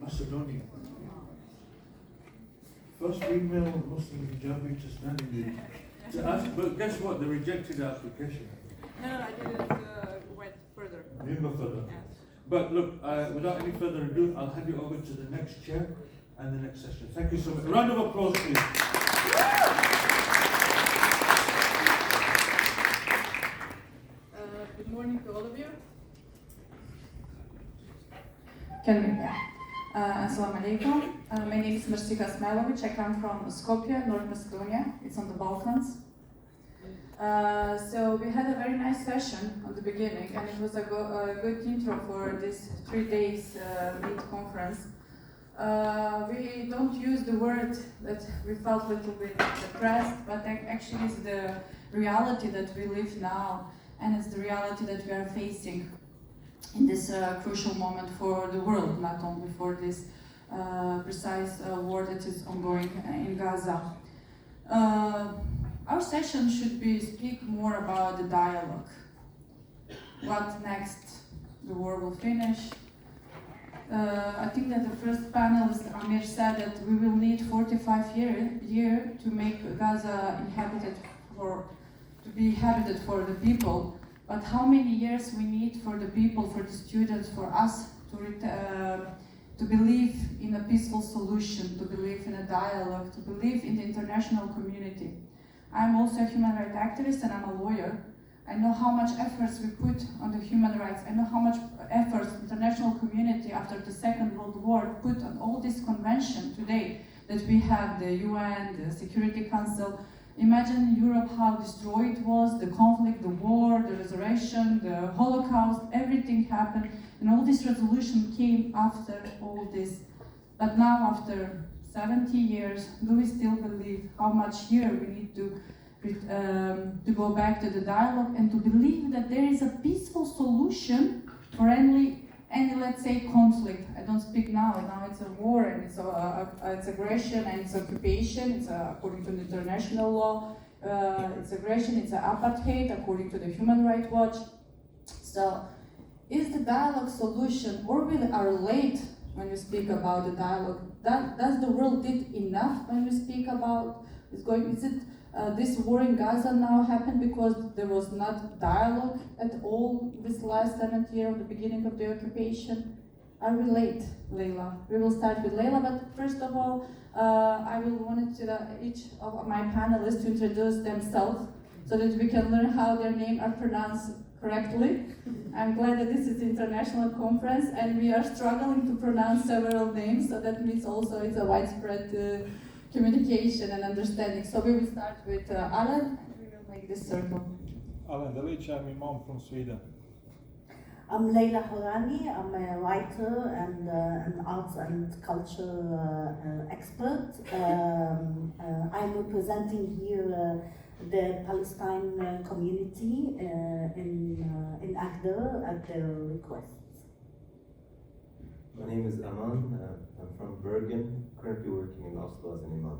Macedonia. First female Muslim hijabi to stand in the... To ask, but guess what? They rejected the application. No, I didn't went further. You didn't go further. Yes. But look, without any further ado, I'll hand you over to the next chair and the next session. Thank you so much. A round of applause, please. Good morning to all of you. Asalamu alaykum. My name is Mersiha Smailović. I come from Skopje, North Macedonia. It's on the Balkans. So we had a very nice session at the beginning, and it was a good intro for this 3 days meet conference. We don't use the word that we felt a little bit depressed, but actually it's the reality that we live now, and it's the reality that we are facing in this crucial moment for the world, not only for this precise war that is ongoing in Gaza. Our session should speak more about the dialogue. What next? The war will finish. I think that the first panelist, Amir, said that we will need 45 years to make Gaza to be inhabited for the people. But how many years we need for the people, for the students, for us to believe in a peaceful solution, to believe in a dialogue, to believe in the international community. I'm also a human rights activist and I'm a lawyer. I know how much efforts we put on the human rights. I know how much efforts the international community after the Second World War put on all this convention today that we have, the UN, the Security Council. Imagine Europe, how destroyed it was, the conflict, the war, the resurrection, the Holocaust, everything happened, and all this resolution came after all this. But now, after 70 years, do we still believe how much here we need to go back to the dialogue and to believe that there is a peaceful solution for any let's say, conflict? I don't speak now it's a war, and it's aggression, and it's occupation, it's according to the international law, it's aggression, it's apartheid, according to the Human Rights Watch. So, is the dialogue solution, or we are late when we speak about the dialogue? Does the world did enough when we speak about is it this war in Gaza now happened because there was not dialogue at all this last 7th year of the beginning of the occupation? Are we late, Leila? We will start with Leila, but first of all, I will want each of my panelists to introduce themselves so that we can learn how their names are pronounced correctly. I'm glad that this is an international conference and we are struggling to pronounce several names, so that means also it's a widespread communication and understanding. So we will start with Alen, and we will make this circle. Alen, Delic, I'm Imam from Sweden. I'm Leila Horani. I'm a writer and an arts and culture expert. I'm representing here the Palestine community in Haque at their request. My name is Aman. I'm from Bergen, currently working in Oslo as an imam.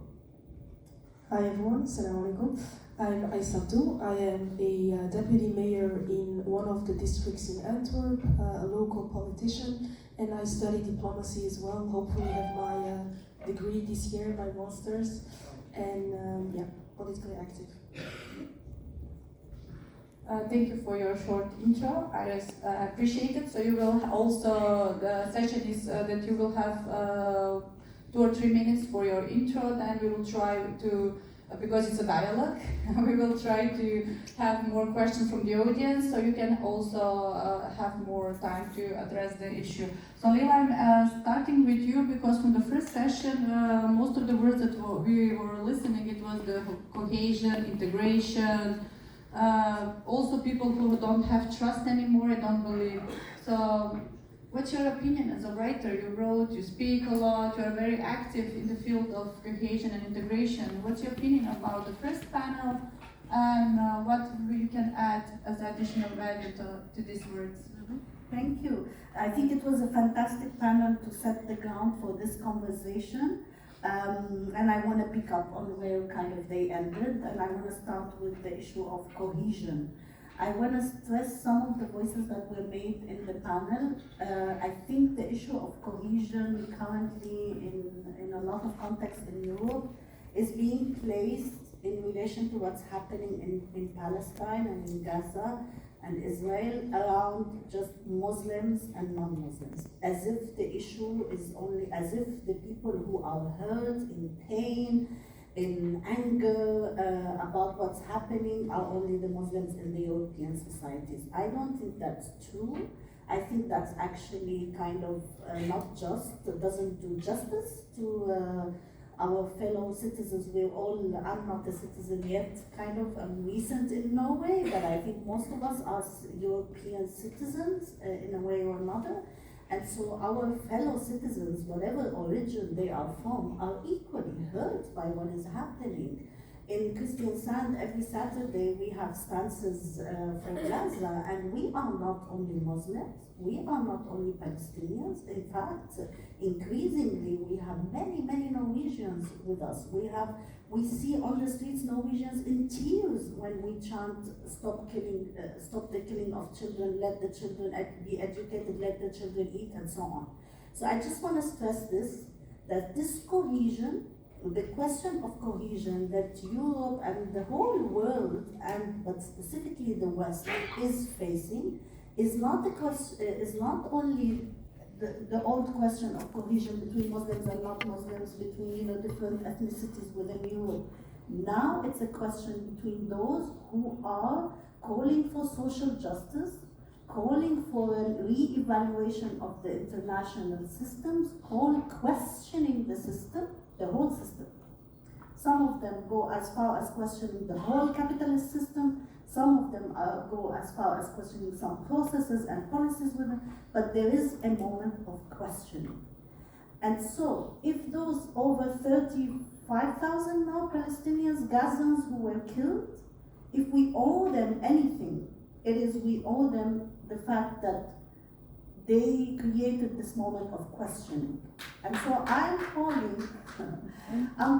Hi everyone, Assalamu alaikum. I'm Aïssatou. I am a deputy mayor in one of the districts in Antwerp, a local politician, and I study diplomacy as well. Hopefully have my degree this year, my master's, and politically active. Thank you for your short intro. I appreciate it. So you will also, the session is that you will have 2 or 3 minutes for your intro, then we will try to, because it's a dialogue, we will try to have more questions from the audience, so you can also have more time to address the issue. So Leila, I'm starting with you, because from the first session, most of the words that we were listening, it was the cohesion, integration, also people who don't have trust anymore, I don't believe. So what's your opinion as a writer? You wrote, you speak a lot, you are very active in the field of cohesion and integration. What's your opinion about the first panel, and what you can add as additional value to these words? Thank you. I think it was a fantastic panel to set the ground for this conversation. And I want to pick up on where kind of they ended, and I want to start with the issue of cohesion. I want to stress some of the voices that were made in the panel. I think the issue of cohesion currently in a lot of contexts in Europe is being placed in relation to what's happening in Palestine and in Gaza and Israel around just Muslims and non-Muslims, as if the issue is only, as if the people who are hurt, in pain, in anger about what's happening are only the Muslims in the European societies. I don't think that's true. I think that's actually kind of not just, it doesn't do justice to our fellow citizens. I'm not a citizen yet, kind of, I'm recent in Norway, but I think most of us are European citizens in a way or another. And so our fellow citizens, whatever origin they are from, are equally hurt by what is happening. In Kristiansand, every Saturday we have stances for Gaza, and we are not only Muslims, we are not only Palestinians. In fact, increasingly we have many Norwegians with us. We see on the streets Norwegians in tears when we chant, stop the killing of children, let the children be educated, let the children eat, and so on. So I just want to stress this, that this cohesion, the question of cohesion that Europe and the whole world, but specifically the West, is facing, is not only the old question of cohesion between Muslims and not Muslims, between different ethnicities within Europe. Now it's a question between those who are calling for social justice, calling for a re-evaluation of the international systems, questioning the system, the whole system. Some of them go as far as questioning the whole capitalist system. Some of them go as far as questioning some processes and policies within, but there is a moment of questioning. And so, if those over 35,000 now Palestinians, Gazans who were killed, if we owe them anything, it is we owe them the fact that they created this moment of questioning. And so I'm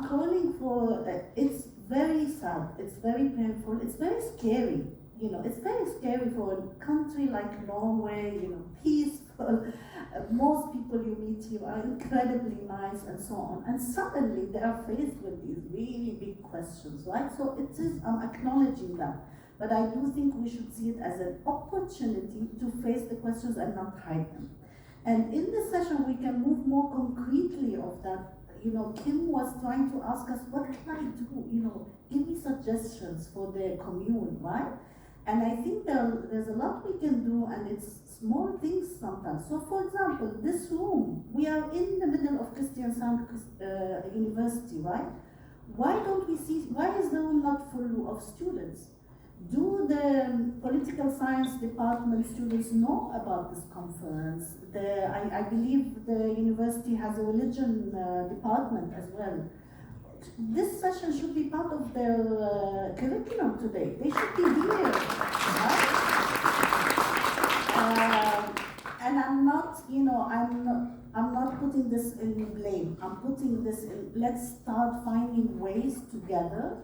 calling for, it's very sad, it's very painful, it's very scary. It's very scary for a country like Norway, peaceful. Most people you meet here are incredibly nice and so on. And suddenly they are faced with these really big questions, right? So it is, I'm acknowledging that. But I do think we should see it as an opportunity to face the questions and not hide them. And in this session, we can move more concretely of that. Kim was trying to ask us, what can I do? Give me suggestions for the commune, right? And I think there's a lot we can do, and it's small things sometimes. So for example, this room, we are in the middle of Kristiansand University, right? Why is the room not full of students? Do the political science department students know about this conference? I believe the university has a religion department as well. This session should be part of their curriculum today. They should be here. Right? And I'm not putting this in blame. I'm putting this in, let's start finding ways together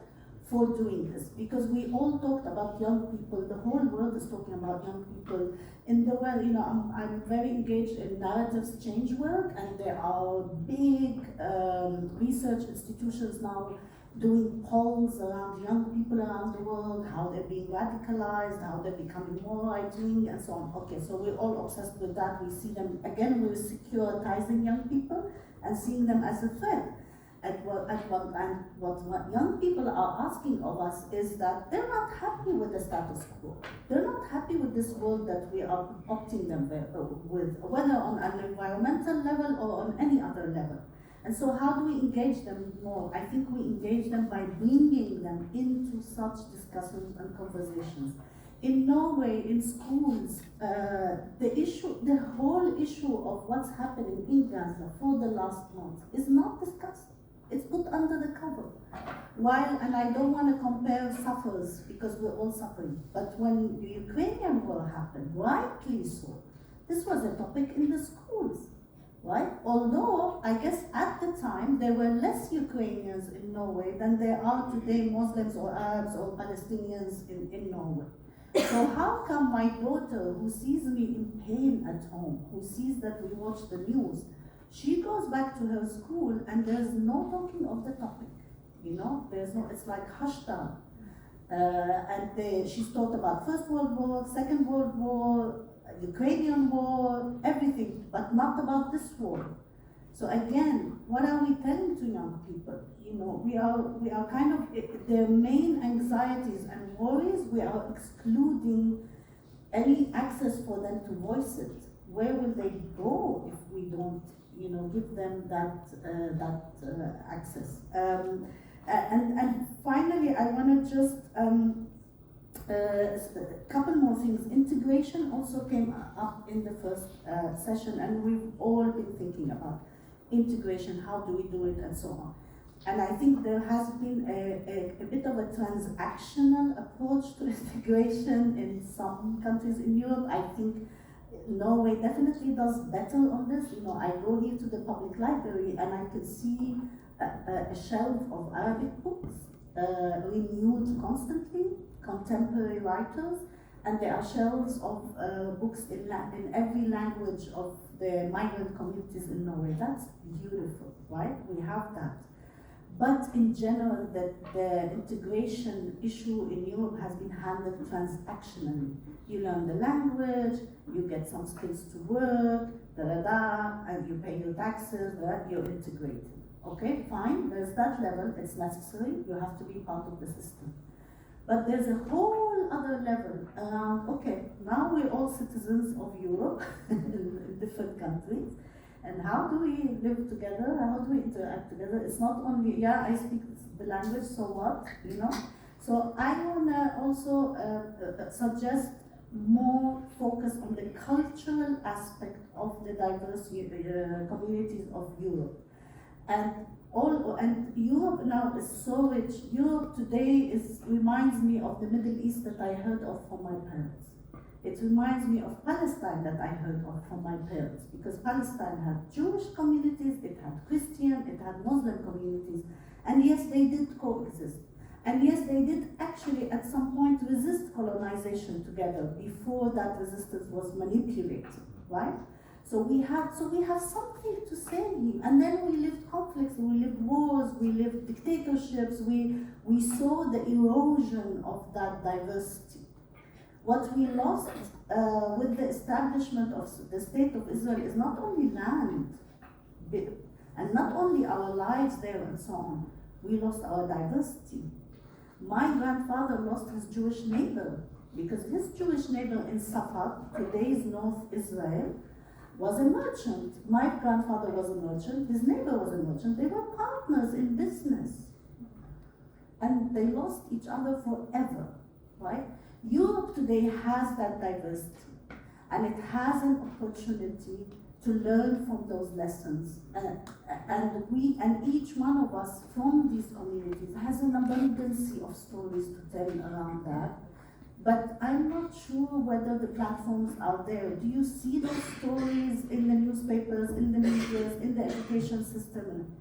for doing this, because we all talked about young people. The whole world is talking about young people. In the world, I'm very engaged in narratives change work, and there are big research institutions now doing polls around young people around the world, how they're being radicalized, how they're becoming more right-wing, and so on. Okay, so we're all obsessed with that. We see them, again, we're securitizing young people and seeing them as a threat. And what young people are asking of us is that they're not happy with the status quo. They're not happy with this world that we are opting them with, whether on an environmental level or on any other level. And so how do we engage them more? I think we engage them by bringing them into such discussions and conversations. In Norway, in schools, the whole issue of what's happening in Gaza for the last month is not discussed. It's put under the cover. And I don't want to compare sufferers, because we're all suffering, but when the Ukrainian war happened, rightly so, this was a topic in the schools, right? Although, I guess at the time, there were less Ukrainians in Norway than there are today Muslims or Arabs or Palestinians in Norway. So how come my daughter, who sees me in pain at home, who sees that we watch the news, she goes back to her school and there's no talking of the topic, you know? There's no, it's like hushed down. She's taught about First World War, Second World War, Ukrainian War, everything, but not about this war. So again, what are we telling to young people? You know, we are kind of, their main anxieties and worries, we are excluding any access for them to voice it. Where will they go if we don't, you know, give them that access? And finally, I want to just a couple more things. Integration also came up in the first session, and we've all been thinking about integration, how do we do it, and so on. And I think there has been a bit of a transactional approach to integration in some countries in Europe. I think Norway definitely does better on this. You know, I go here to the public library and I can see a shelf of Arabic books, renewed constantly, contemporary writers, and there are shelves of books in every language of the migrant communities in Norway. That's beautiful, right? We have that. But in general, the integration issue in Europe has been handled transactionally. You learn the language, you get some skills to work, and you pay your taxes, you're integrated. Okay, fine, there's that level, it's necessary, you have to be part of the system. But there's a whole other level around, okay, now we're all citizens of Europe in different countries, and how do we live together, how do we interact together? It's not only, yeah, I speak the language, so what, you know? So I want to also suggest more focus on the cultural aspect of the diverse communities of Europe. And Europe now is so rich. Europe today reminds me of the Middle East that I heard of from my parents. It reminds me of Palestine that I heard of from my parents, because Palestine had Jewish communities, it had Christian, it had Muslim communities, and yes, they did coexist. And yes, they did actually at some point resist colonization together before that resistance was manipulated, right? So we have something to say here. And then we lived conflicts, we lived wars, we lived dictatorships, we saw the erosion of that diversity. What we lost with the establishment of the State of Israel is not only land, and not only our lives there and so on, we lost our diversity. My grandfather lost his Jewish neighbor, because his Jewish neighbor in Safed, today's North Israel, was a merchant. My grandfather was a merchant, his neighbor was a merchant, they were partners in business. And they lost each other forever, right? Europe today has that diversity, and it has an opportunity to learn from those lessons. And each one of us from these communities has an abundance of stories to tell around that. But I'm not sure whether the platforms are there. Do you see those stories in the newspapers, in the media, in the education system?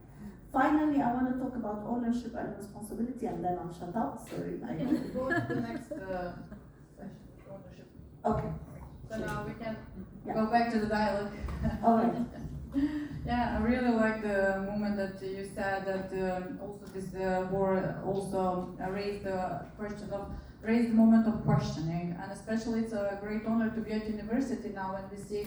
Finally, I want to talk about ownership and responsibility, and then I'll shut up. Sorry. We can go to the next session, ownership. Okay. So now we can Go back to the dialogue. All right. Yeah, I really like the moment that you said that also this war also raised the moment of questioning, and especially it's a great honor to be at university now when we see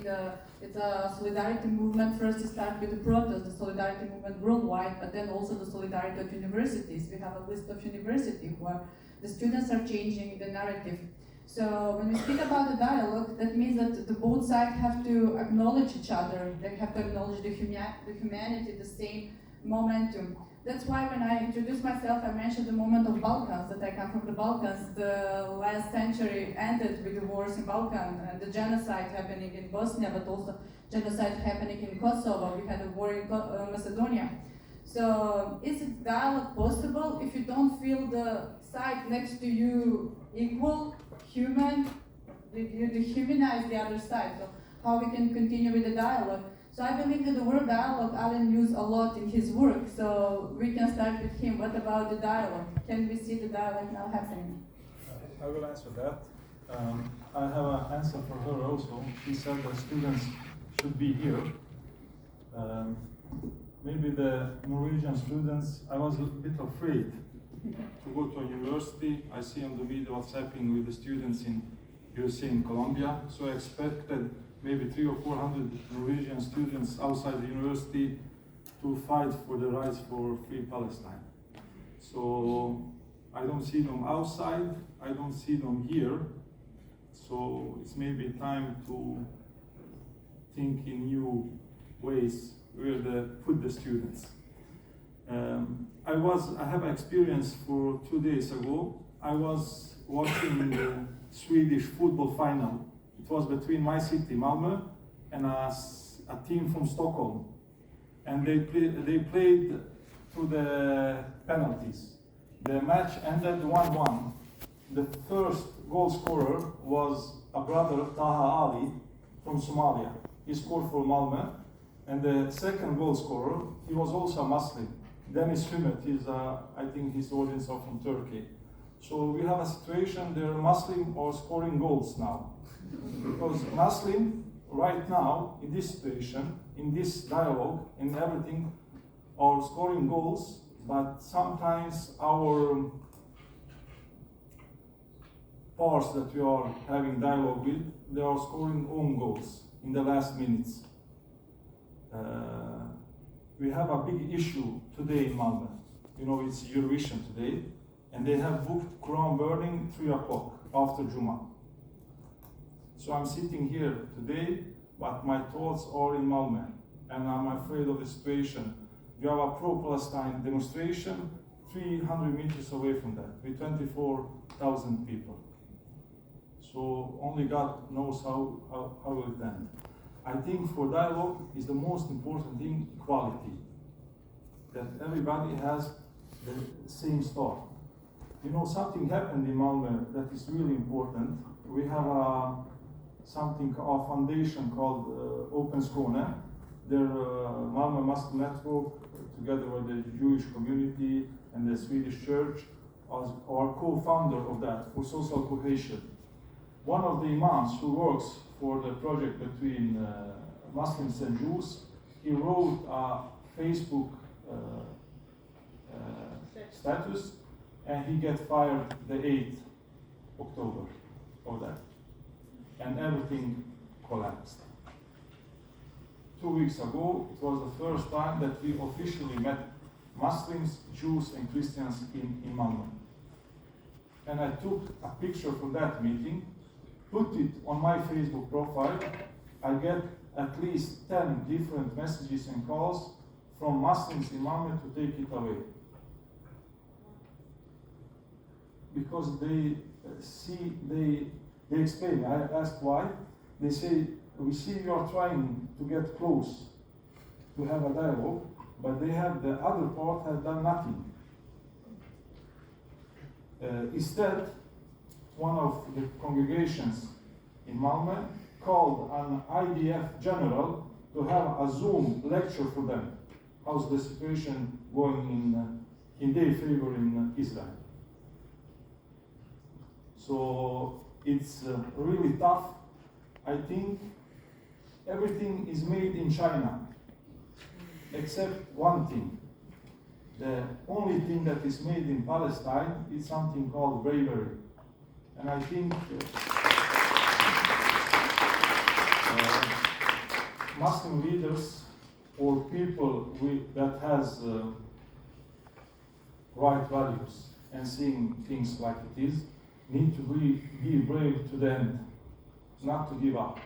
it's a solidarity movement. First it started with the protest, the solidarity movement worldwide, but then also the solidarity of universities. We have a list of universities where the students are changing the narrative. So when we speak about the dialogue, that means that the both sides have to acknowledge each other. They have to acknowledge the humanity, the same momentum. That's why when I introduced myself, I mentioned the moment of Balkans, that I come from the Balkans. The last century ended with the wars in Balkan, and the genocide happening in Bosnia, but also genocide happening in Kosovo. We had a war in Macedonia. So is it dialogue possible if you don't feel the side next to you equal, human? You dehumanize the other side. So how we can continue with the dialogue? So I believe that the word dialogue, Alen used a lot in his work, so we can start with him. What about the dialogue? Can we see the dialogue now happening? I will answer that. I have an answer for her also. She said that students should be here. Maybe the Norwegian students, I was a bit afraid to go to a university. I see on the video what's happening with the students in USA in Colombia. So I expected maybe 300 or 400 Norwegian students outside the university to fight for the rights for free Palestine. So I don't see them outside, I don't see them here. So it's maybe time to think in new ways where to put the students. I have an experience for 2 days ago. I was watching the Swedish football final. It was between my city, Malmö, and a team from Stockholm. And they played to the penalties. The match ended 1-1. The first goal scorer was a brother, Taha Ali, from Somalia. He scored for Malmö. And the second goal scorer, he was also a Muslim. Dennis Hümet, I think his audience are from Turkey. So we have a situation there, Muslim are scoring goals now. Because Muslim, right now, in this situation, in this dialogue, in everything, are scoring goals, but sometimes our parts that we are having dialogue with, they are scoring own goals in the last minutes. We have a big issue today in Malmö. You know, it's Eurovision today, and they have booked Quran burning 3 o'clock after Juma. So I'm sitting here today, but my thoughts are in Malmö, and I'm afraid of the situation. We have a pro-Palestine demonstration 300 meters away from that, with 24,000 people. So only God knows how it will end. I think for dialogue is the most important thing, equality. That everybody has the same start. You know, something happened in Malmö that is really important. We have a foundation called Open Skåne. Their Malmö Muslim Network, together with the Jewish community and the Swedish church, are co-founder of that for social cohesion. One of the imams who works for the project between Muslims and Jews, he wrote a Facebook status, and he get fired the 8th October of that. And everything collapsed. 2 weeks ago, it was the first time that we officially met Muslims, Jews, and Christians in Malmö. And I took a picture from that meeting, put it on my Facebook profile. I get at least 10 different messages and calls from Muslims in Malmö to take it away. Because they explain, I asked why. They say, we see you are trying to get close, to have a dialogue, but the other part has done nothing. Instead, one of the congregations in Malmö called an IDF general to have a Zoom lecture for them. How's the situation going in their favor in Israel? So it's really tough. I think everything is made in China, except one thing. The only thing that is made in Palestine is something called bravery. And I think Muslim leaders or people that has right values and seeing things like it is, need to be brave to the end, not to give up.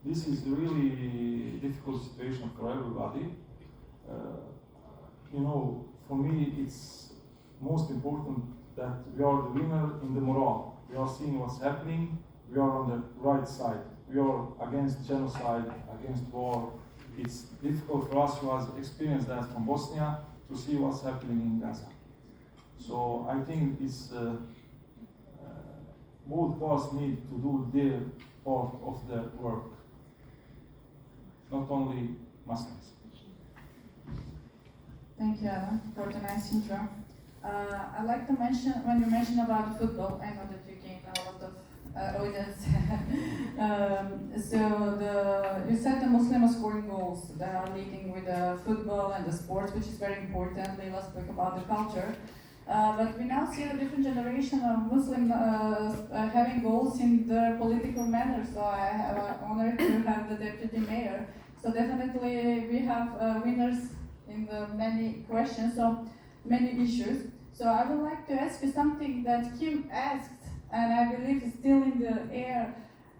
This is a really difficult situation for everybody. You know, for me, it's most important that we are the winner in the morale. We are seeing what's happening. We are on the right side. We are against genocide, against war. It's difficult for us who has experienced that from Bosnia to see what's happening in Gaza. So I think it's both parts need to do their part of the work, not only Muslims. Thank you, Alan, for the nice intro. I'd like to mention, when you mentioned about football, I know that you gained a lot of audience. You said the Muslims are scoring goals. They are leading with the football and the sports, which is very important. They will speak about the culture. But we now see a different generation of Muslims having goals in their political manner. So I have an honor to have the deputy mayor. So definitely we have winners in the many questions, so many issues. So I would like to ask you something that Kim asked, and I believe is still in the air.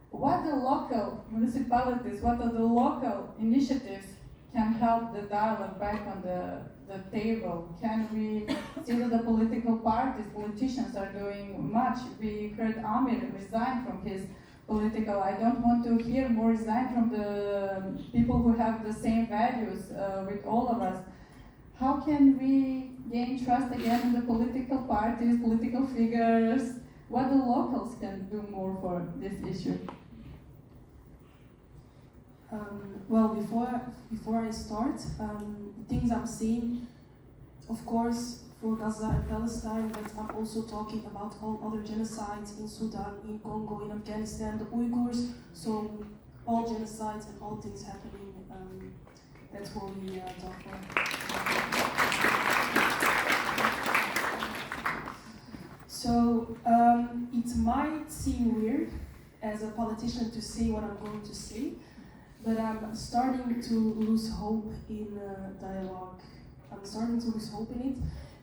What the local municipalities, what are the local initiatives can help the dialogue back on the table? Can we see that the political parties, politicians are doing much? We heard Amir resign from his political. I don't want to hear more resign from the people who have the same values with all of us. How can we gain trust again in the political parties, political figures? What the locals can do more for this issue? Well, before I start, things I'm seeing, of course, for Gaza and Palestine, but I'm also talking about all other genocides in Sudan, in Congo, in Afghanistan, the Uyghurs, so all genocides and all things happening, that's what we talk about. So, it might seem weird as a politician to say what I'm going to say, but I'm starting to lose hope in dialogue. I'm starting to lose hope in it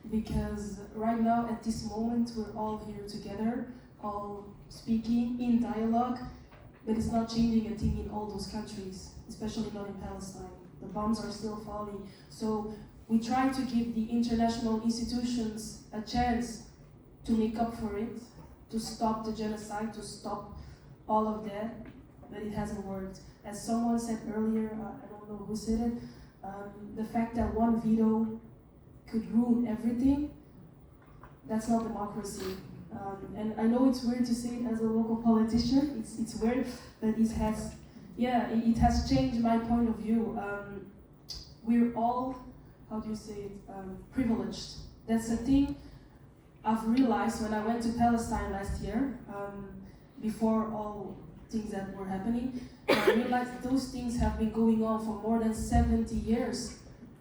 because right now, at this moment, we're all here together, all speaking in dialogue, but it's not changing a thing in all those countries, especially not in Palestine. The bombs are still falling. So we try to give the international institutions a chance to make up for it, to stop the genocide, to stop all of that, but it hasn't worked. As someone said earlier, I don't know who said it, the fact that one veto could ruin everything, that's not democracy. And I know it's weird to say it as a local politician, it's weird, but it has changed my point of view. We're all, privileged. That's the thing I've realized when I went to Palestine last year, before all things that were happening. I realized those things have been going on for more than 70 years,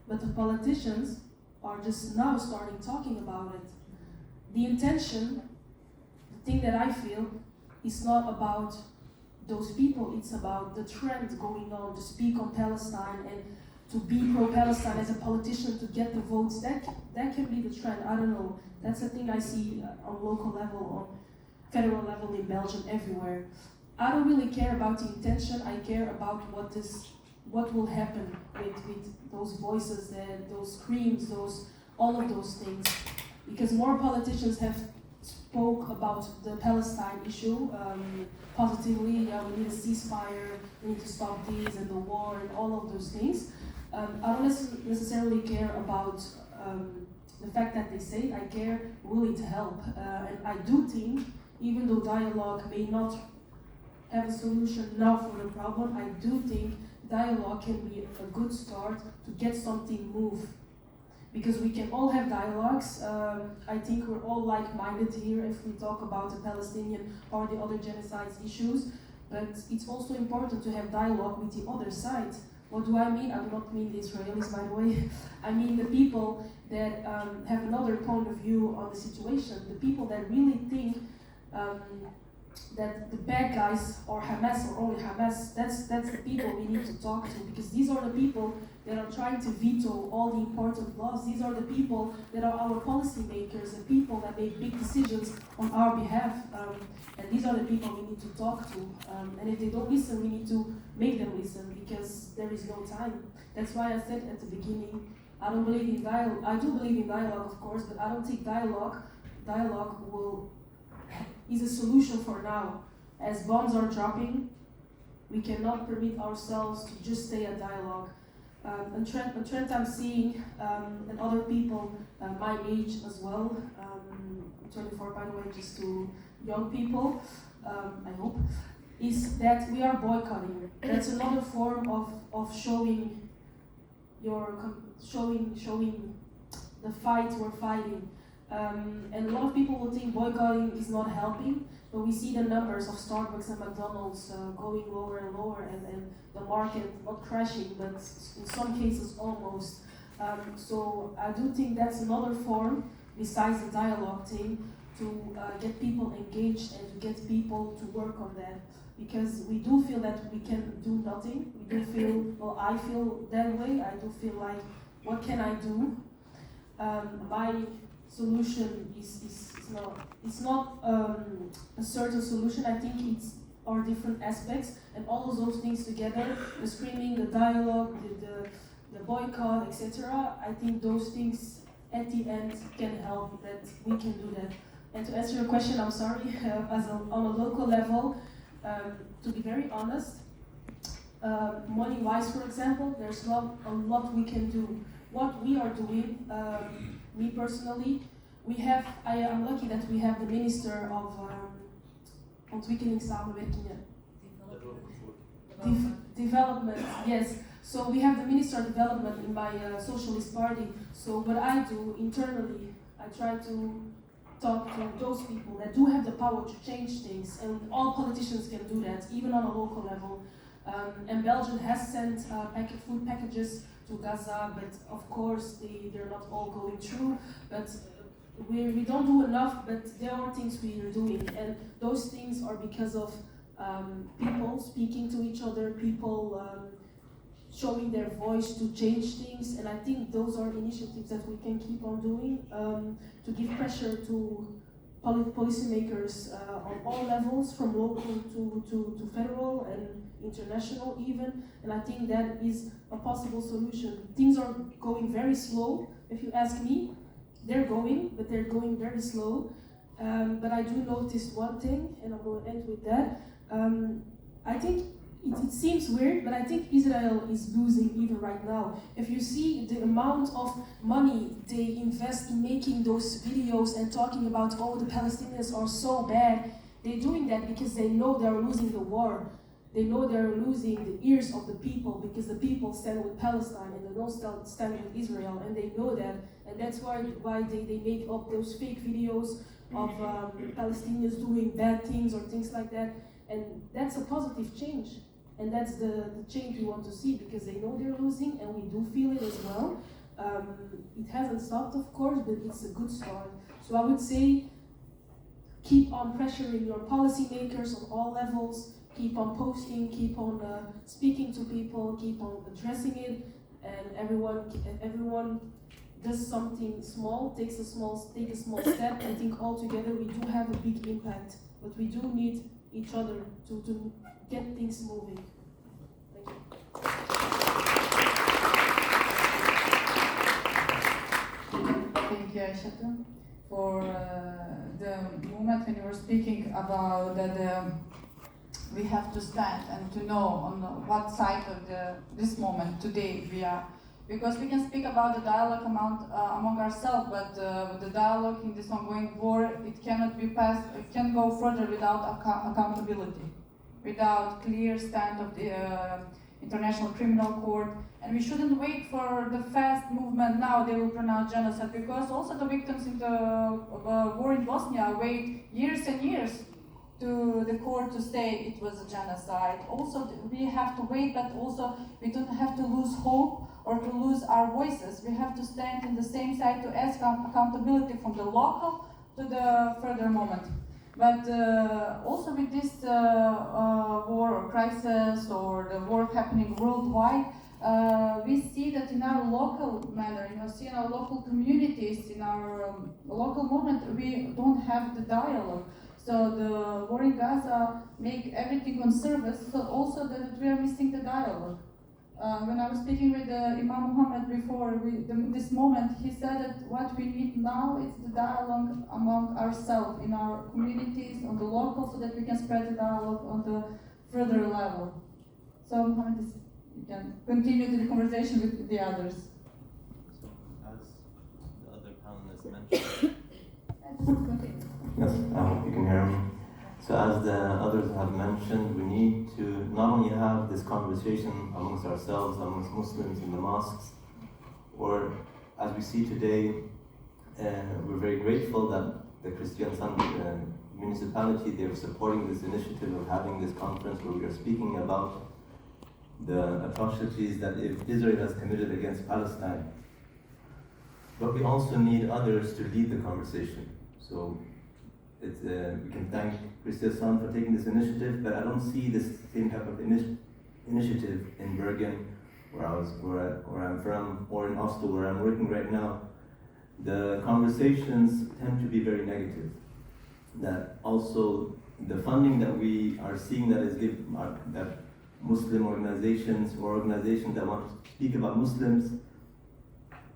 but the politicians are just now starting talking about it. The intention, the thing that I feel, is not about those people, it's about the trend going on to speak on Palestine and to be pro-Palestine as a politician to get the votes. That can be the trend, I don't know. That's the thing I see on local level, on federal level in Belgium, everywhere. I don't really care about the intention, I care about what will happen with those voices, those screams, all of those things. Because more politicians have spoke about the Palestine issue positively. We need a ceasefire, we need to stop this and the war and all of those things. I don't necessarily care about the fact that they say it. I care really to help. And I do think, even though dialogue may not have a solution now for the problem, I do think dialogue can be a good start to get something moved. Because we can all have dialogues. I think we're all like-minded here if we talk about the Palestinian or the other genocides issues, but it's also important to have dialogue with the other side. What do I mean? I do not mean the Israelis, by the way. I mean the people that have another point of view on the situation, the people that really think that the bad guys are Hamas or only Hamas. That's the people we need to talk to, because these are the people that are trying to veto all the important laws. These are the people that are our policy makers, the people that make big decisions on our behalf. And these are the people we need to talk to. And if they don't listen, we need to make them listen, because there is no time. That's why I said at the beginning, I don't believe in dialogue. I do believe in dialogue, of course, but I don't think dialogue is a solution for now. As bombs are dropping, we cannot permit ourselves to just stay at dialogue. A trend I'm seeing, and other people my age as well, I'm 24 by the way, just to young people, I hope, is that we are boycotting. That's another form of showing the fight we're fighting. And a lot of people will think boycotting is not helping, but we see the numbers of Starbucks and McDonald's going lower and lower, and the market not crashing, but in some cases almost. So I do think that's another form, besides the dialogue thing, to get people engaged and to get people to work on that. Because we do feel that we can do nothing. We do feel, well, I feel that way. I do feel like, what can I do? My solution is not a certain solution. I think it's our different aspects, and all of those things together, the screaming, the dialogue, the boycott, etc. I think those things at the end can help, that we can do that. And to answer your question, I'm sorry, on a local level, to be very honest, money-wise, for example, there's not a lot we can do. What we are doing, me personally, I am lucky that we have the Minister of Ontwikkeling Samenwerkingen. Development, yes. So we have the Minister of Development in my Socialist Party. So what I do internally, I try to talk to those people that do have the power to change things, and all politicians can do that, even on a local level. And Belgium has sent food packages to Gaza, but of course they're not all going through. But we don't do enough, but there are things we are doing, and those things are because of people speaking to each other, people showing their voice to change things, and I think those are initiatives that we can keep on doing to give pressure to policymakers on all levels, from local to federal and international even, and I think that is a possible solution. Things are going very slow, if you ask me. They're going, but they're going very slow. But I do notice one thing, and I'm going to end with that. I think it seems weird, but I think Israel is losing even right now. If you see the amount of money they invest in making those videos and talking about, oh, the Palestinians are so bad, they're doing that because they know they're losing the war. They know they're losing the ears of the people, because the people stand with Palestine and they don't stand with Israel, and they know that. And that's why they make up those fake videos of Palestinians doing bad things or things like that. And that's a positive change. And that's the change we want to see, because they know they're losing, and we do feel it as well. It hasn't stopped, of course, but it's a good start. So I would say, keep on pressuring your policymakers on all levels, keep on posting, keep on speaking to people, keep on addressing it, and everyone does something small, take a small step. I think all together we do have a big impact, but we do need each other to get things moving. Thank you, Aïssatou, for the moment when you were speaking about that we have to stand and to know on what side of this moment today we are. Because we can speak about the dialogue among ourselves, but the dialogue in this ongoing war, it cannot be passed, it can go further without accountability, without clear stand of the International Criminal Court. And we shouldn't wait for the fast movement now, they will pronounce genocide, because also the victims in the war in Bosnia wait years and years to the court to say it was a genocide. Also, we have to wait, but also we don't have to lose hope or to lose our voices. We have to stand in the same side to ask accountability from the local to the further moment. But also with this war or crisis or the war happening worldwide, we see that in our local manner, in our local communities, in our local moment, we don't have the dialogue. So the war in Gaza make everything on service, but also that we are missing the dialogue. When I was speaking with Imam Mohammad before this moment, he said that what we need now is the dialogue among ourselves, in our communities, on the local, so that we can spread the dialogue on the further level. So Mohammad, you can continue the conversation with the others. So, as the other panelists mentioned, Continue. yes, I hope you can hear me. So as the others have mentioned, we need to not only have this conversation amongst ourselves, amongst Muslims in the mosques, or as we see today, we're very grateful that the Kristiansand municipality, they're supporting this initiative of having this conference where we are speaking about the atrocities that Israel has committed against Palestine. But we also need others to lead the conversation. So we can thank Kristiansand for taking this initiative, but I don't see this same type of initiative in Bergen, where I'm from, or in Oslo, where I'm working right now. The conversations tend to be very negative. That also the funding that we are seeing that is given, that Muslim organizations or organizations that want to speak about Muslims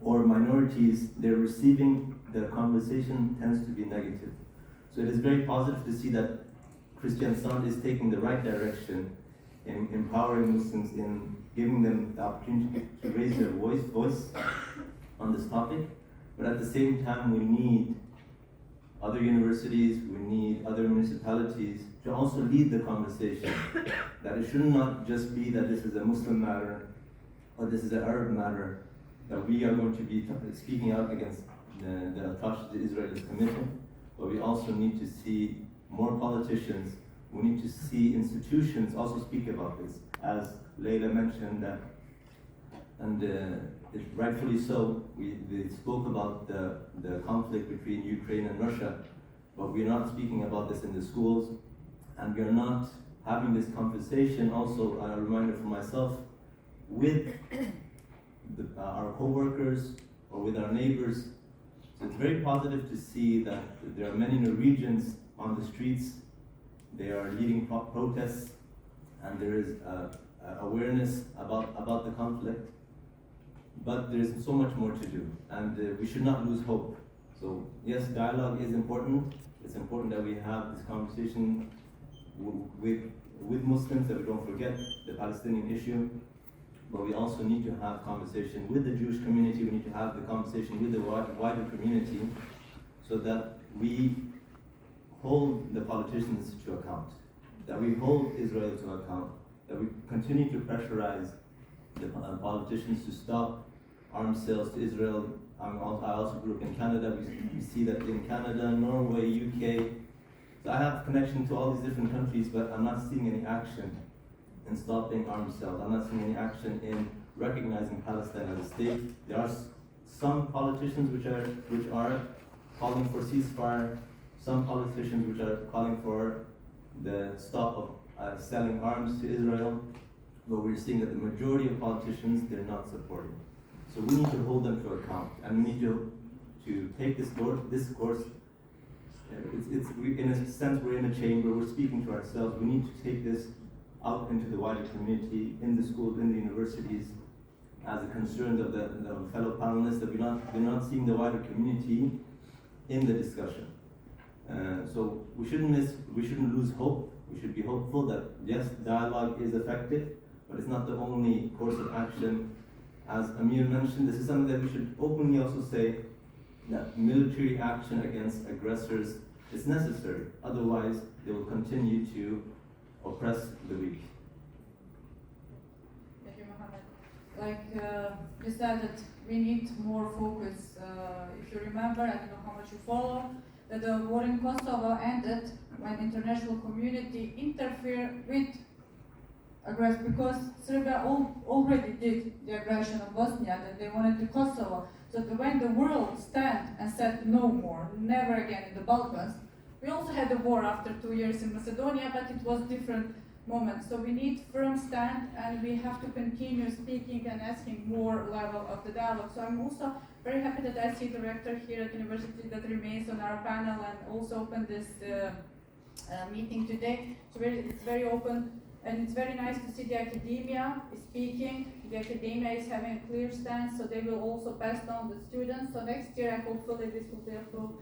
or minorities, they're receiving, the conversation tends to be negative. So it is very positive to see that Kristiansand is taking the right direction in empowering Muslims, in giving them the opportunity to raise their voice on this topic. But at the same time, we need other universities, we need other municipalities to also lead the conversation. That it should not just be that this is a Muslim matter or this is an Arab matter, that we are going to be speaking out against the atrocities Israel is committing, but we also need to see more politicians, we need to see institutions also speak about this. As Leila mentioned, that, and rightfully so, they spoke about the conflict between Ukraine and Russia, but we're not speaking about this in the schools, and we're not having this conversation also, a reminder for myself, with our co-workers or with our neighbors. So it's very positive to see that there are many Norwegians on the streets. They are leading protests, and there is awareness about the conflict. But there is so much more to do, and we should not lose hope. So yes, dialogue is important. It's important that we have this conversation with Muslims, that we don't forget the Palestinian issue. But we also need to have conversation with the Jewish community. We need to have the conversation with the wider community, so that we hold the politicians to account, that we hold Israel to account, that we continue to pressurize the politicians to stop arms sales to Israel. I also grew up in Canada. We see that in Canada, Norway, UK. So I have connection to all these different countries, but I'm not seeing any action in stopping arms sales. I'm not seeing any action in recognizing Palestine as a state. There are some politicians which are calling for ceasefire, some politicians which are calling for the stop of selling arms to Israel, but we're seeing that the majority of politicians, they're not supporting. So we need to hold them to account, and we need to take this course. In a sense, we're in a chamber, we're speaking to ourselves. We need to take this out into the wider community, in the schools, in the universities, as a concern of the fellow panelists, that we're not seeing the wider community in the discussion. So we shouldn't lose hope. We should be hopeful that yes, dialogue is effective, but it's not the only course of action. As Amir mentioned, this is something that we should openly also say, that military action against aggressors is necessary. Otherwise, they will continue to oppress the weak. Thank you, Mohammad. Like you said, that we need more focus. If you remember, I don't know how much you follow, that the war in Kosovo ended when international community interfered with aggression, because Serbia already did the aggression of Bosnia, that they wanted to Kosovo. So when the world stand and said no more, never again in the Balkans, we also had a war after 2 years in Macedonia, but it was different moment. So we need firm stand, and we have to continue speaking and asking more level of the dialogue. So I'm also very happy that I see the rector here at the university that remains on our panel and also opened this meeting today. So it's very open. And it's very nice to see the academia is speaking. The academia is having a clear stance, so they will also pass on the students. So next year, hopefully this will be a full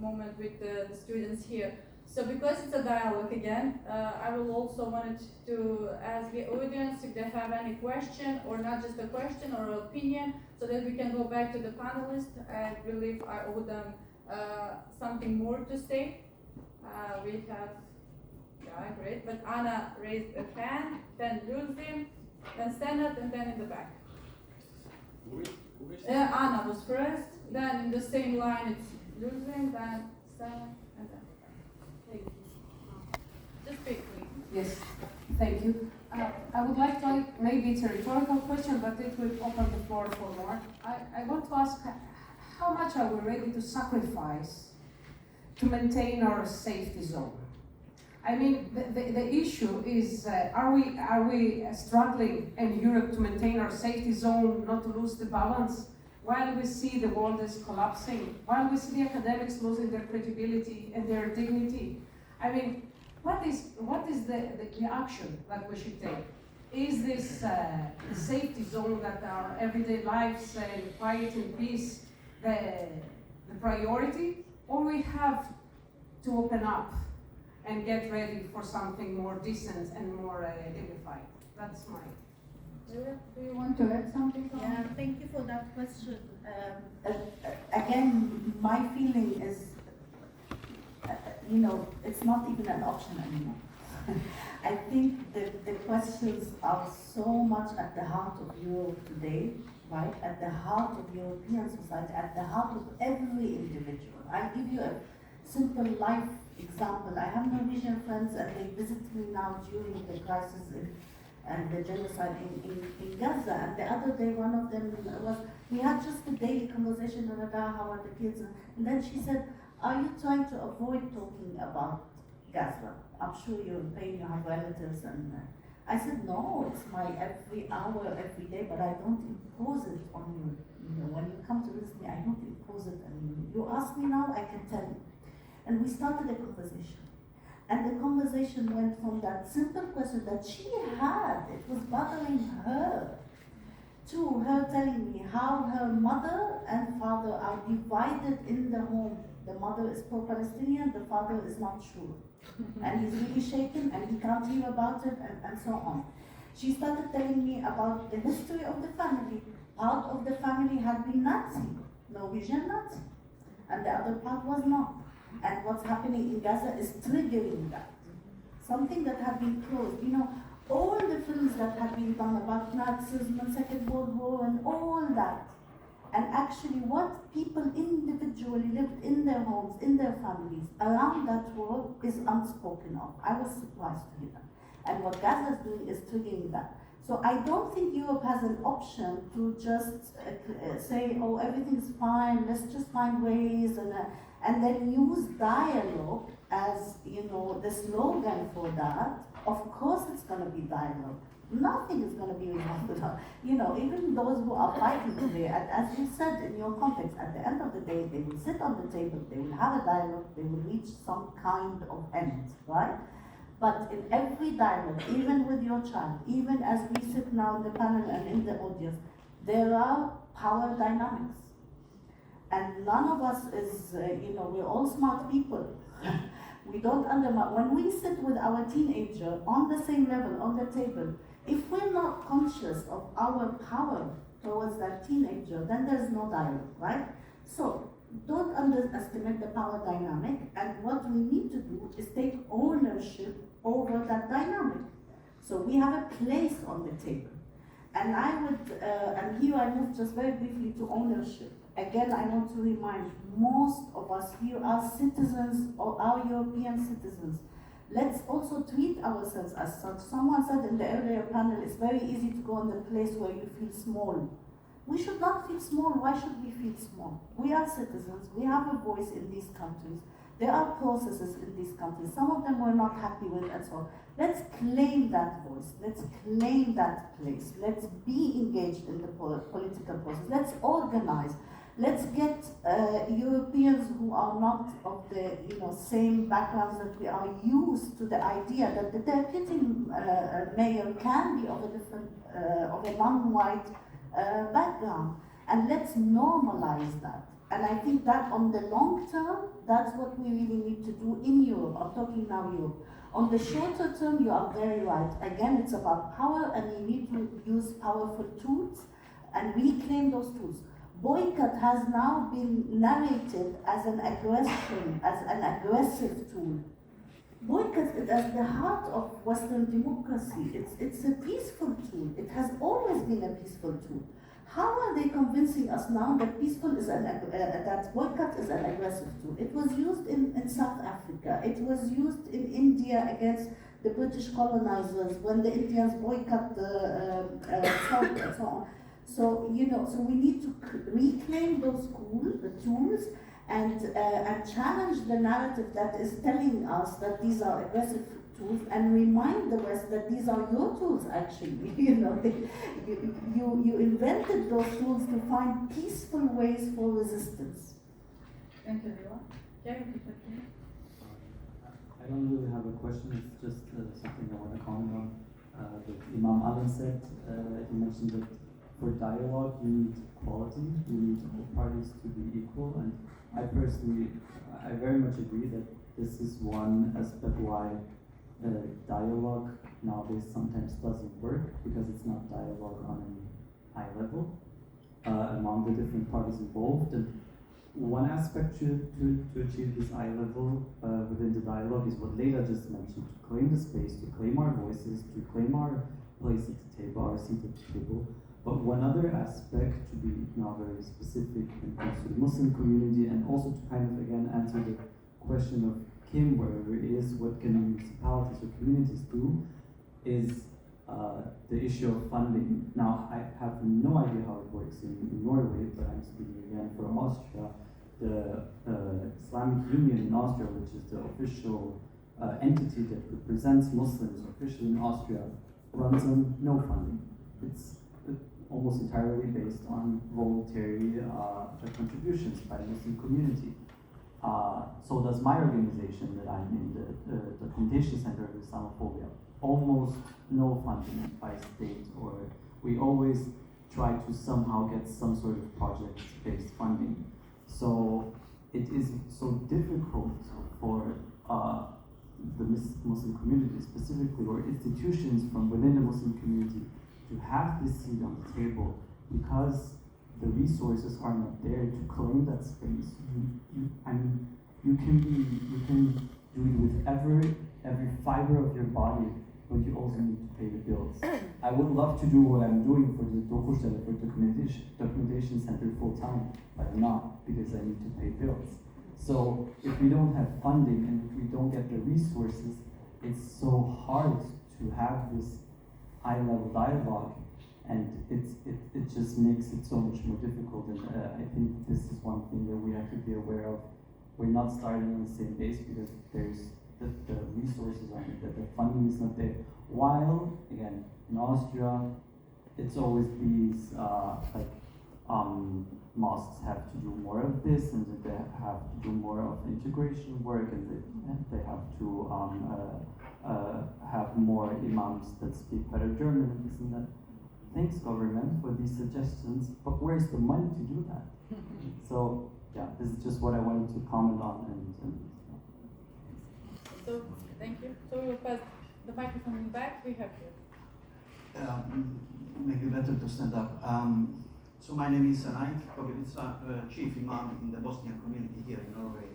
moment with the students here. So because it's a dialogue again, I will also wanted to ask the audience if they have any question, or not just a question or an opinion, so that we can go back to the panelists. I believe I owe them something more to say. We have. Yeah, great. But Anna raised a hand, then Luzim, then Senat, and then in the back. Anna was first, then in the same line it's losing, then 7, and then. Thank you. Just quickly. Yes, thank you. I would like to, maybe it's a rhetorical question, but it will open the floor for more. I want to ask, how much are we ready to sacrifice to maintain our safety zone? I mean, the issue is, are we struggling in Europe to maintain our safety zone, not to lose the balance, while we see the world is collapsing, while we see the academics losing their credibility and their dignity? I mean, what is the action that we should take? Is this the safety zone that our everyday lives and quiet and peace the priority, or we have to open up and get ready for something more decent and more dignified? That's my. Do you want to add something? Yeah, thank you for that question. Again, my feeling is, it's not even an option anymore. I think the questions are so much at the heart of Europe today, right? At the heart of European society, at the heart of every individual. I'll give you a simple life example. I have Norwegian friends and they visit me now during the crisis and the genocide in Gaza. And the other day, one of them we had just a daily conversation with her, how are the kids? And then she said, are you trying to avoid talking about Gaza? I'm sure you're in pain, you have relatives. And I said, no, it's my every hour, every day, but I don't impose it on you. When you come to visit me, I don't impose it on you. You ask me now, I can tell you. And we started a conversation. And the conversation went from that simple question that she had, it was bothering her, to her telling me how her mother and father are divided in the home. The mother is pro-Palestinian, the father is not sure. And he's really shaken and he can't hear about it and so on. She started telling me about the history of the family. Part of the family had been Nazi, Norwegian Nazi, and the other part was not. And what's happening in Gaza is triggering that. Something that had been closed. All the films that had been done about Nazism and Second World War and all that. And actually what people individually lived in their homes, in their families, around that war is unspoken of. I was surprised to hear that. And what Gaza is doing is triggering that. So I don't think Europe has an option to just say, oh, everything's fine, let's just find ways, and then use dialogue as, the slogan for that. Of course it's going to be dialogue. Nothing is going to be resolved without, even those who are fighting today, as you said in your context, at the end of the day, they will sit on the table, they will have a dialogue, they will reach some kind of end, right? But in every dialogue, even with your child, even as we sit now in the panel and in the audience, there are power dynamics. And none of us is, we're all smart people. We don't undermine. When we sit with our teenager on the same level, on the table, if we're not conscious of our power towards that teenager, then there's no dialogue, right? So don't underestimate the power dynamic, and what we need to do is take ownership over that dynamic. So we have a place on the table. And I would, and here I move just very briefly to ownership. Again, I want to remind, most of us here are citizens or are European citizens. Let's also treat ourselves as such. Someone said in the earlier panel, it's very easy to go in the place where you feel small. We should not feel small. Why should we feel small? We are citizens. We have a voice in these countries. There are processes in these countries. Some of them we're not happy with and so on. Let's claim that voice. Let's claim that place. Let's be engaged in the political process. Let's organize. Let's get Europeans who are not of the same backgrounds that we are used to the idea that the deputy mayor can be of a different, of a non-white background. And let's normalize that. And I think that on the long term, that's what we really need to do in Europe. I'm talking now Europe. On the shorter term, you are very right. Again, it's about power, and you need to use powerful tools and reclaim those tools. Boycott has now been narrated as an aggression, as an aggressive tool. Boycott is at the heart of Western democracy. It's a peaceful tool. It has always been a peaceful tool. How are they convincing us now that peaceful is that boycott is an aggressive tool? It was used in South Africa. It was used in India against the British colonizers when the Indians boycott the South and so on. So so we need to reclaim those tools and challenge the narrative that is telling us that these are aggressive tools, and remind the West that these are your tools actually. You invented those tools to find peaceful ways for resistance. Thank you, Rila. Can you continue? I don't really have a question, it's just something I want to comment on. That Imam Alen said, he mentioned that for dialogue you need equality, you need all parties to be equal, and I very much agree that this is one aspect why dialogue nowadays sometimes doesn't work, because it's not dialogue on a high level among the different parties involved. And one aspect to achieve this eye level within the dialogue is what Leila just mentioned, to claim the space, to claim our voices, to claim our place at the table, our seat at the table. But one other aspect, to be now very specific when it comes to the Muslim community, and also to kind of again answer the question of Kim, wherever it is, what can municipalities or communities do, is the issue of funding. Now, I have no idea how it works in Norway, but I'm speaking again for Austria. The Islamic Union in Austria, which is the official entity that represents Muslims officially in Austria, runs on no funding. It's almost entirely based on voluntary contributions by the Muslim community. So does my organization that I'm in, the Documentation Center of Islamophobia. Almost no funding by state, or we always try to somehow get some sort of project-based funding. So it is so difficult for the Muslim community specifically, or institutions from within the Muslim community, to have this seat on the table, because the resources are not there to claim that space. You can do it with every fiber of your body, but you also need to pay the bills. I would love to do what I'm doing for the Dokurstelle, for documentation center full time, but I'm not, because I need to pay bills. So if we don't have funding and if we don't get the resources, it's so hard to have this high level dialogue, and it just makes it so much more difficult. And I think this is one thing that we have to be aware of. We're not starting on the same base because there's the resources aren't there, the funding is not there. While again in Austria, it's always these mosques have to do more of this, and they have to do more of integration work, and they have to have more imams that speak better German and this and that. Thanks, government, for these suggestions, but where's the money to do that? So yeah, this is just what I wanted to comment on. So, thank you. So we'll pass the microphone back. We have here. Maybe better to stand up. So my name is Smailović, Chief Imam in the Bosnian community here in Norway,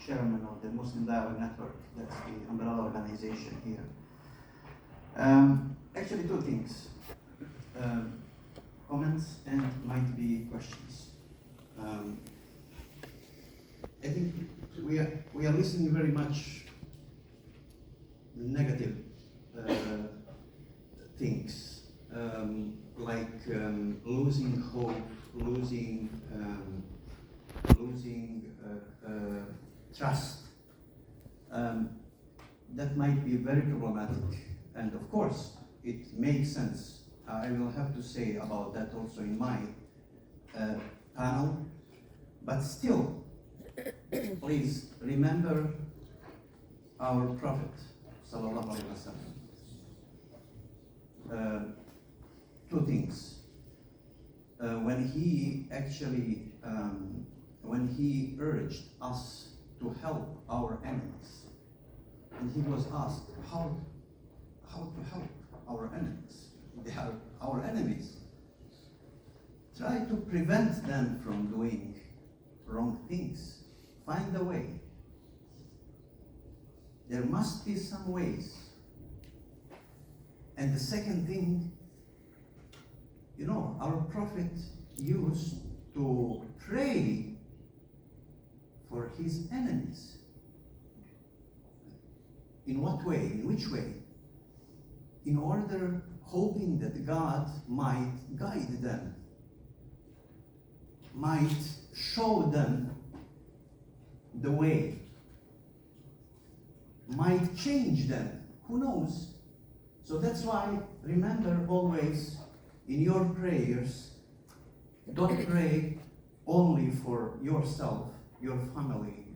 Chairman of the Muslim Dialogue Network, that's the umbrella organization here. Actually two things, comments and might be questions. I think we are listening very much negative things, like losing hope, losing trust. That might be very problematic, and of course it makes sense. I will have to say about that also in my panel, but still, please remember our Prophet sallallahu alaihi wasallam. Two things. When he actually, when he urged us to help our enemies, and he was asked how to help our enemies. They are our enemies. Try to prevent them from doing wrong things. Find a way. There must be some ways. And the second thing, You know, our prophet used to pray for his enemies. In what way? In which way? In order, hoping that God might guide them, might show them the way, might change them. Who knows? So that's why, remember always in your prayers, don't pray only for yourself, your family,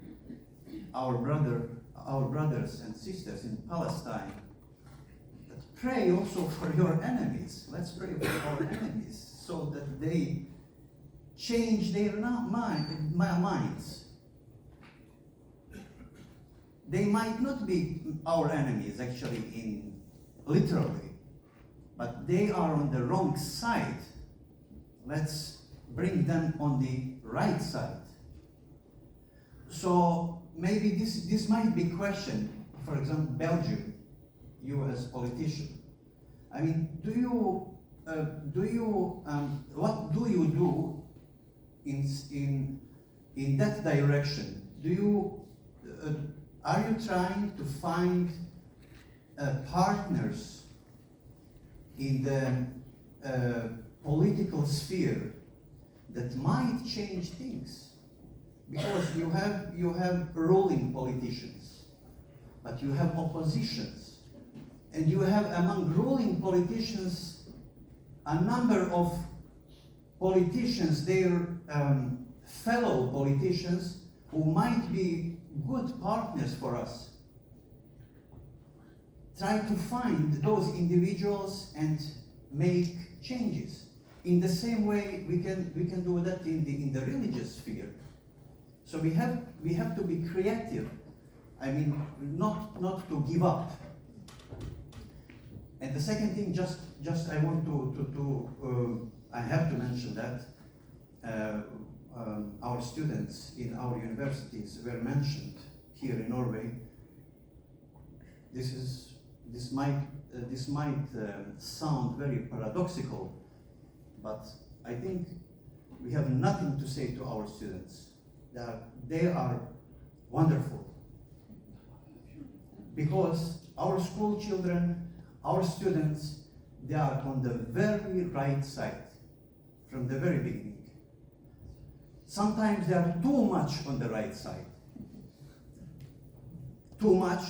our brothers and sisters in Palestine. But pray also for your enemies. Let's pray for our enemies so that they change their minds. They might not be our enemies actually literally, but they are on the wrong side. Let's bring them on the right side. So maybe this might be questioned. For example, Belgium, you as politician. I mean, what do you do in that direction? Are you trying to find partners in the political sphere that might change things? Because you have ruling politicians, but you have oppositions, and you have among ruling politicians a number of politicians, their fellow politicians, who might be good partners for us. Try to find those individuals and make changes. In the same way, we can do that in the religious sphere. So we have to be creative. I mean, not to give up. And the second thing, just I want I have to mention that our students in our universities were mentioned here in Norway. This might sound very paradoxical, but I think we have nothing to say to our students. They are wonderful, because our school children, our students, they are on the very right side from the very beginning. Sometimes they are too much on the right side. Too much,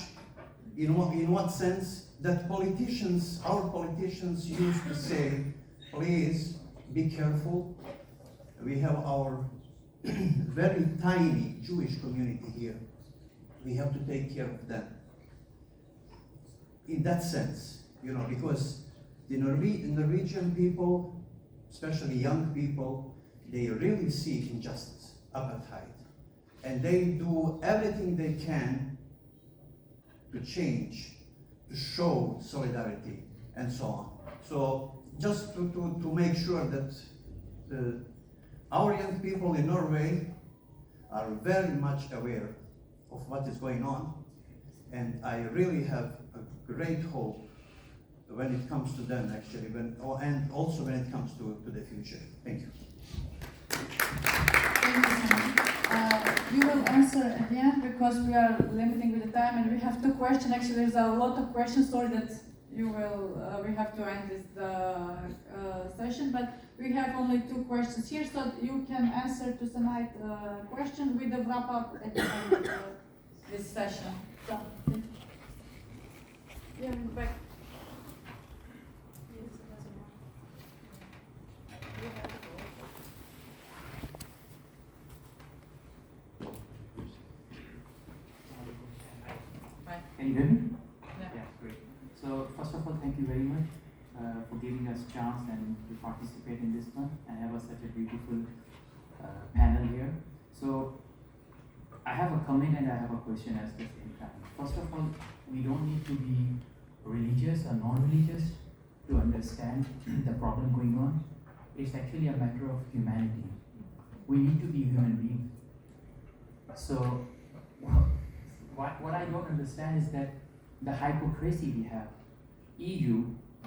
in what sense? That our politicians used to say, please be careful. We have our very tiny Jewish community here. We have to take care of them. In that sense, because the Norwegian people, especially young people, they really see injustice, apartheid, and they do everything they can to change, to show solidarity, and so on. So just to make sure that our young people in Norway are very much aware of what is going on, and I really have a great hope when it comes to them, actually, and also when it comes to the future. Thank you. Thank you so much. You will answer at the end because we are limiting with the time, and we have 2 questions. Actually, there's a lot of questions. Sorry that we have to end this session, but we have only 2 questions here, so you can answer to tonight's question with the wrap up at the end of this session. So, yeah, in the back. Can you hear me? Yeah. Great. So first of all, thank you very much for giving us a chance and to participate in this one and have such a beautiful panel here. So I have a comment and I have a question at the same time. First of all, we don't need to be religious or non-religious to understand the problem going on. It's actually a matter of humanity. We need to be human beings. So what I don't understand is that the hypocrisy we have, EU,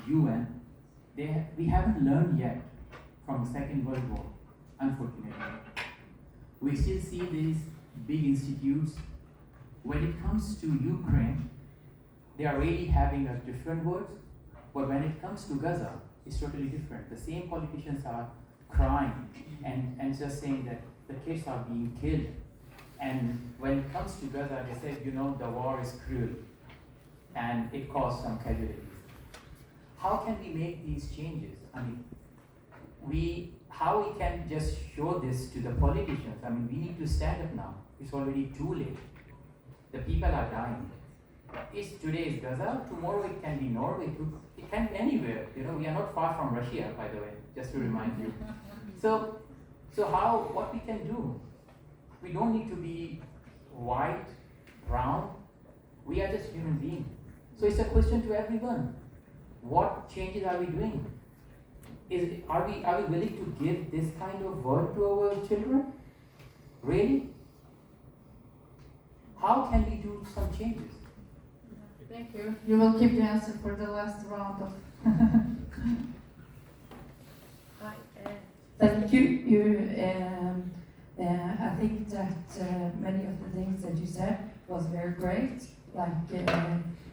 UN, we haven't learned yet from the Second World War, unfortunately. We still see these big institutes. When it comes to Ukraine, they are really having a different words, but when it comes to Gaza, it's totally different. The same politicians are crying and just saying that the kids are being killed. And when it comes to Gaza, they said, the war is cruel and it caused some casualties. How can we make these changes? I mean, how we can just show this to the politicians? I mean, we need to stand up now. It's already too late. The people are dying. Today is Gaza, tomorrow it can be Norway, it can be anywhere. We are not far from Russia, by the way, just to remind you. So what we can do? We don't need to be white, brown. We are just human beings. So it's a question to everyone. What changes are we doing? Are we willing to give this kind of word to our children? Really? How can we do some changes? Thank you. You will keep the answer for the last round of. Thank you. I think that many of the things that you said was very great. Like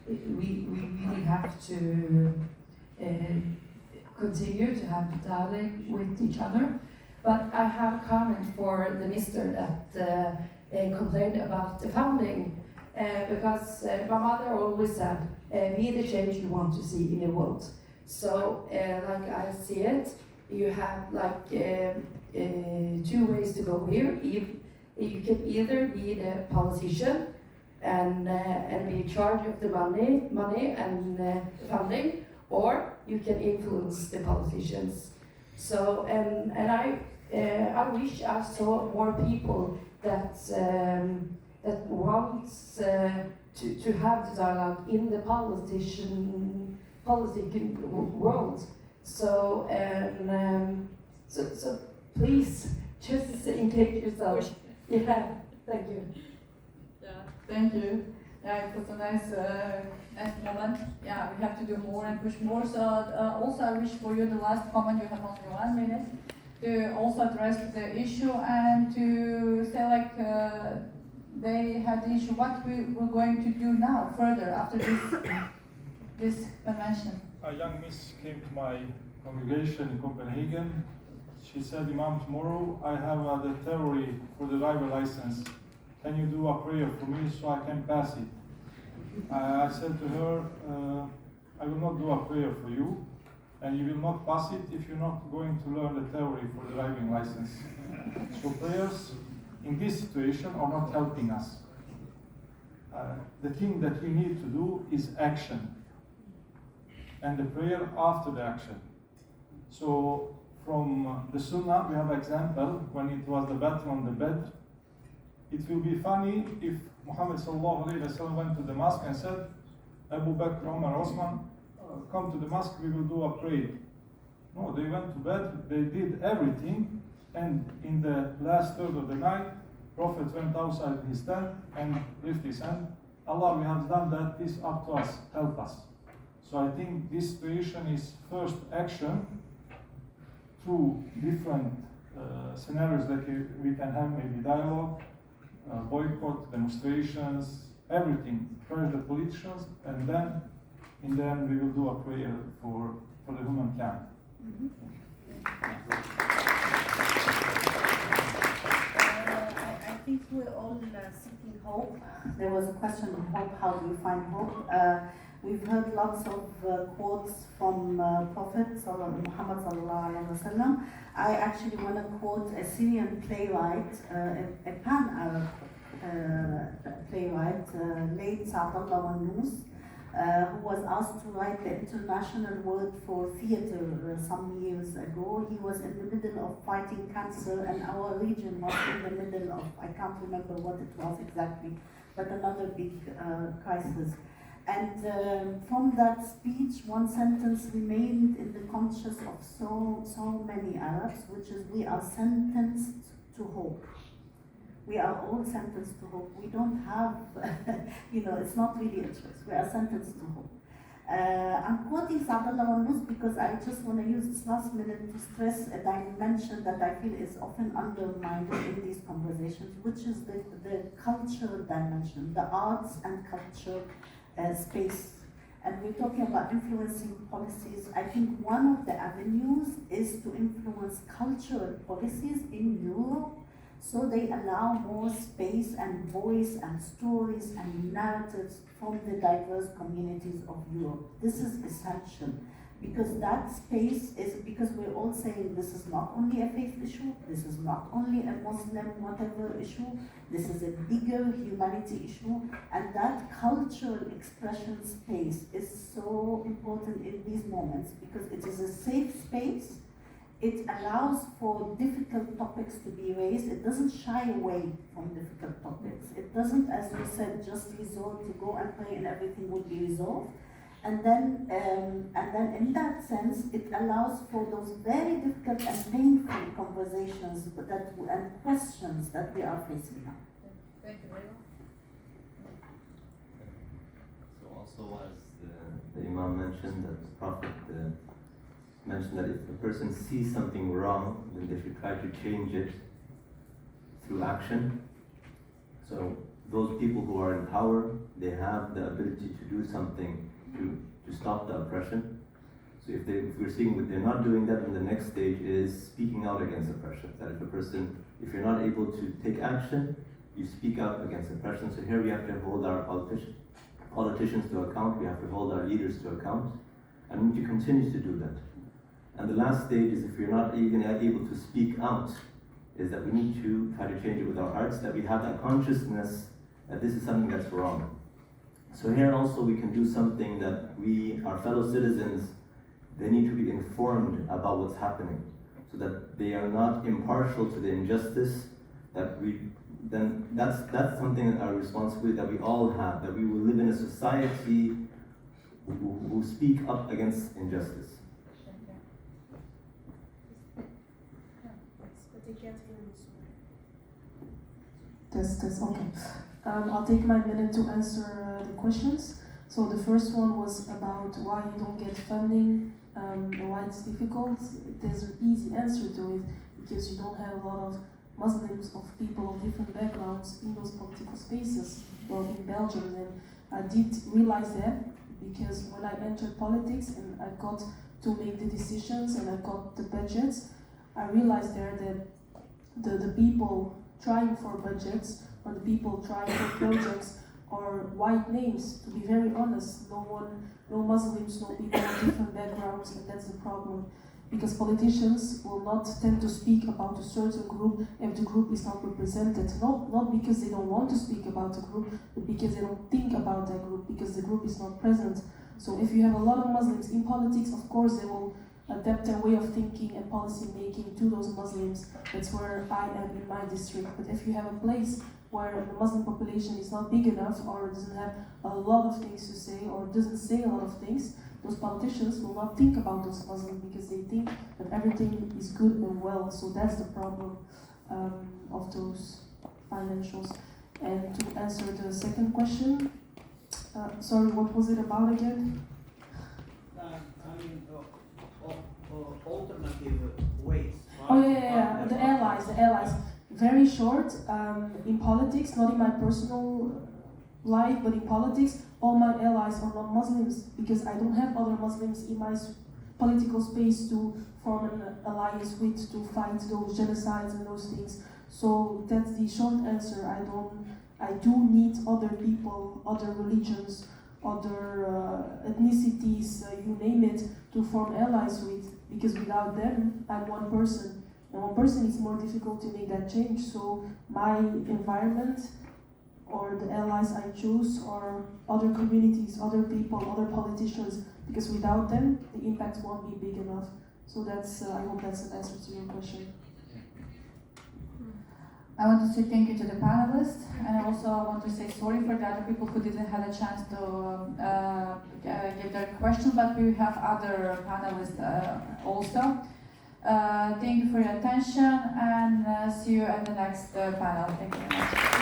we really have to continue to have the dialogue with each other. But I have a comment for the minister that complained about the founding. Because my mother always said, be the change you want to see in the world. So, like I see it, you have like 2 ways to go here. You can either be the politician and be in charge of the money and funding, or you can influence the politicians. So, and I wish I saw more people that wants to have the dialogue in the political world. So so please just engage yourself. Yeah, thank you. Yeah, thank you. Yeah, it was a nice moment. Yeah, we have to do more and push more. So also I wish for you the last comment. You have only 1 minute to also address the issue and to say like. They had the issue, what we're going to do now, further, after this convention. A young miss came to my congregation in Copenhagen. She said, Imam, tomorrow I have the theory for the driver license. Can you do a prayer for me so I can pass it? I said to her, I will not do a prayer for you, and you will not pass it if you're not going to learn the theory for the driving license. So prayers in this situation are not helping us. The thing that we need to do is action, and the prayer after the action. So from the Sunnah we have an example when it was the battle on the bed. It will be funny if Muhammad went to the mosque and said, Abu Bakr, Umar, Osman, come to the mosque, we will do a prayer. No, they went to bed, they did everything, and in the last third of the night, Prophet went outside his tent and lifted his hand. Allah, we have done that, this up to us, help us. So I think this situation is first action through different scenarios that we can have, maybe dialogue, boycott, demonstrations, everything. First the politicians, and then in the end we will do a prayer for the humankind. I think we're all seeking hope. There was a question of hope, how do you find hope? We've heard lots of quotes from Prophet Muhammad sallallahu alaihi wasallam. I actually want to quote a Syrian playwright, a pan-Arab playwright, late Sa'dallah Wannous, who was asked to write the international word for theater some years ago. He was in the middle of fighting cancer, and our region was in the middle of, I can't remember what it was exactly, but another big crisis. And from that speech, one sentence remained in the conscience of so many Arabs, which is, we are sentenced to hope. We are all sentenced to hope. We don't have, it's not really a choice. We are sentenced to hope. I'm quoting Abdullah Marmouz because I just want to use this last minute to stress a dimension that I feel is often undermined in these conversations, which is the cultural dimension, the arts and culture space. And we're talking about influencing policies. I think one of the avenues is to influence cultural policies in Europe, so they allow more space and voice and stories and narratives from the diverse communities of Europe. This is essential, because that space is, because we're all saying this is not only a faith issue, this is not only a Muslim whatever issue, this is a bigger humanity issue, and that cultural expression space is so important in these moments, because it is a safe space. It allows for difficult topics to be raised. It doesn't shy away from difficult topics. It doesn't, as you said, just resort to go and pray and everything will be resolved. And then in that sense, it allows for those very difficult and painful conversations and questions that we are facing now. Thank you very much. So also, as the Imam mentioned, that the Prophet mentioned that if a person sees something wrong, then they should try to change it through action. So those people who are in power, they have the ability to do something to stop the oppression. So if we're seeing that they're not doing that, then the next stage is speaking out against oppression. That if you're not able to take action, you speak out against oppression. So here we have to hold our politicians to account, we have to hold our leaders to account, and we need to continue to do that. And the last stage is, if you're not even able to speak out, is that we need to try to change it with our hearts, that we have that consciousness that this is something that's wrong. So here also we can do something that our fellow citizens, they need to be informed about what's happening, so that they are not impartial to the injustice, that's something that our responsibility that we all have, that we will live in a society who speak up against injustice. That's okay. I'll take my minute to answer the questions. So the first one was about why you don't get funding, why it's difficult. There's an easy answer to it, because you don't have a lot of Muslims, of people of different backgrounds in those political spaces, well, in Belgium. And I did realize that, because when I entered politics and I got to make the decisions and I got the budgets, I realized there that the people trying for budgets, or the people trying for projects, are white names, to be very honest. No Muslims, no people of different backgrounds, and that's the problem. Because politicians will not tend to speak about a certain group if the group is not represented. Not because they don't want to speak about the group, but because they don't think about that group, because the group is not present. So if you have a lot of Muslims in politics, of course they will adapt their way of thinking and policy making to those Muslims. That's where I am in my district. But if you have a place where the Muslim population is not big enough, or doesn't have a lot of things to say, or doesn't say a lot of things, those politicians will not think about those Muslims, because they think that everything is good and well. So that's the problem of those financials. And to answer the second question, sorry, what was it about again? Alternative ways. Oh yeah, the allies. Very short, in politics, not in my personal life, but in politics, all my allies are not Muslims, because I don't have other Muslims in my political space to form an alliance with, to fight those genocides and those things. So that's the short answer. I do need other people, other religions, other ethnicities, you name it, to form allies with, because without them, I'm one person. And one person is more difficult to make that change. So my environment, or the allies I choose, or other communities, other people, other politicians, because without them, the impact won't be big enough. So that's, I hope that's an answer to your question. I want to say thank you to the panelists, and I also want to say sorry for the other people who didn't have a chance to give their questions, but we have other panelists also. Thank you for your attention, and see you at the next panel. Thank you very much.